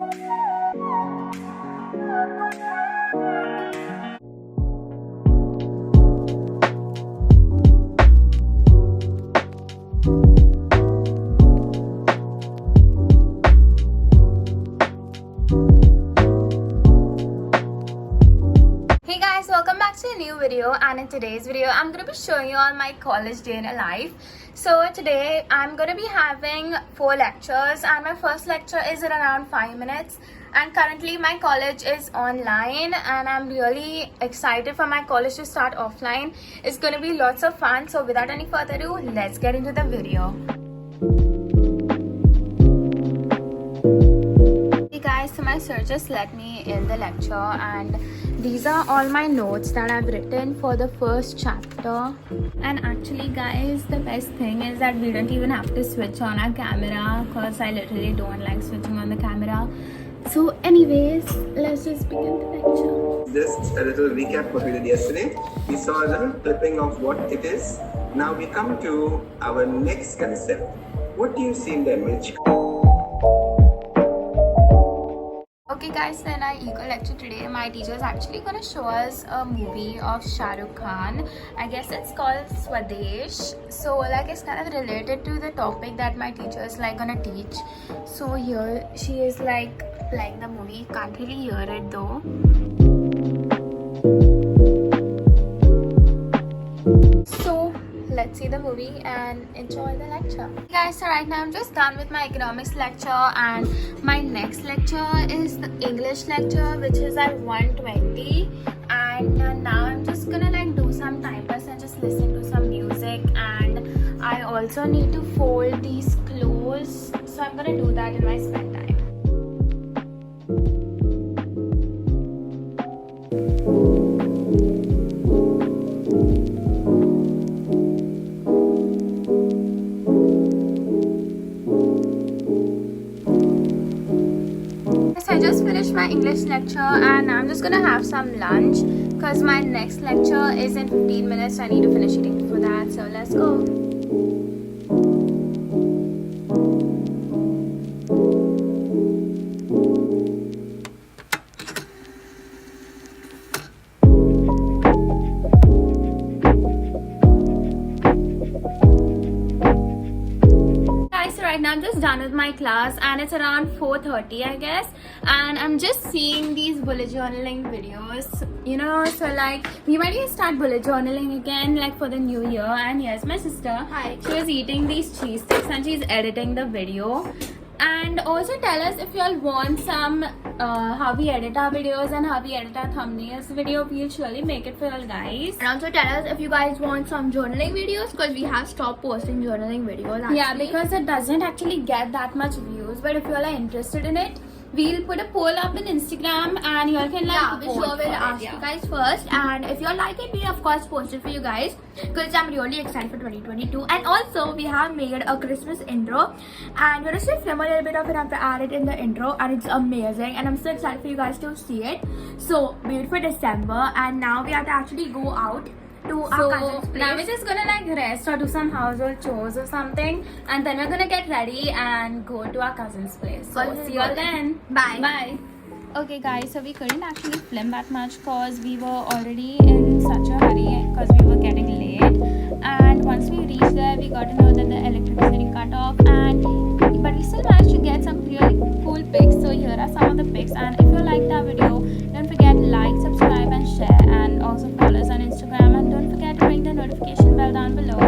Hey guys, welcome back to a new video, and in today's video I'm going to be showing you all my college day in a life. So today I'm going to be having 4 lectures, and my first lecture is in around 5 minutes, and currently my college is online and I'm really excited for my college to start offline. It's going to be lots of fun. So without any further ado, let's get into the video. Hey guys, so my sir just let me in the lecture, and these are all my notes that I've written for the first chapter. And actually guys, the best thing is that we don't even have to switch on our camera, because I literally don't like switching on the camera. So anyways, let's just begin the lecture. Just a little recap what we did yesterday. We saw a little clipping of what it is. Now we come to our next concept. What do you see in the image? Okay guys, so in our eco lecture today, my teacher is actually going to show us a movie of Shah Rukh Khan. I guess it's called Swadesh. So like it's kind of related to the topic that my teacher is like going to teach. So here she is like playing the movie. Can't really hear it though. So let's see the movie and enjoy the lecture. Hey guys, so right now I'm just done with my economics lecture, and my next lecture is the English lecture, which is at 1:20. And now I'm just gonna like do some time pass and just listen to some music, and I also need to fold these clothes, so I'm gonna do that in my spare time. I just finished my English lecture, and I'm just gonna have some lunch because my next lecture is in 15 minutes. I need to finish eating before that, so let's go. Right now I'm just done with my class, and it's around 4:30 I guess, and I'm just seeing these bullet journaling videos, you know, so like we might even start bullet journaling again like for the new year. And here's my sister. Hi. She was eating these cheese sticks and she's editing the video. And also tell us if you all want some how we edit our videos and how we edit our thumbnails video. We'll surely make it for you all guys. And also tell us if you guys want some journaling videos, because we have stopped posting journaling videos actually. Yeah, because it doesn't actually get that much views, but if you all are interested in it, we'll put a poll up in Instagram and you all can like we sure will ask you guys first, and if you all like it, we of course post it for you guys, because I'm really excited for 2022. And also we have made a Christmas intro, and we're just gonna film a little bit of it and add it in the intro, and it's amazing, and I'm so excited for you guys to see it. So wait for December, and now we have to actually go out to our cousin's place. Now we're just gonna like rest or do some household chores or something, and then we're gonna get ready and go to our cousin's place. So see you all then. Bye. Okay guys, so we couldn't actually film that much because we were already in such a hurry because we were getting late, and once we reached there we got to know that the electricity cut off, but we still managed to get some really cool pics. So here are some of the pics, and if you liked our video, don't forget to like, subscribe and share, and also follow us on Instagram, and don't forget to ring the notification bell down below.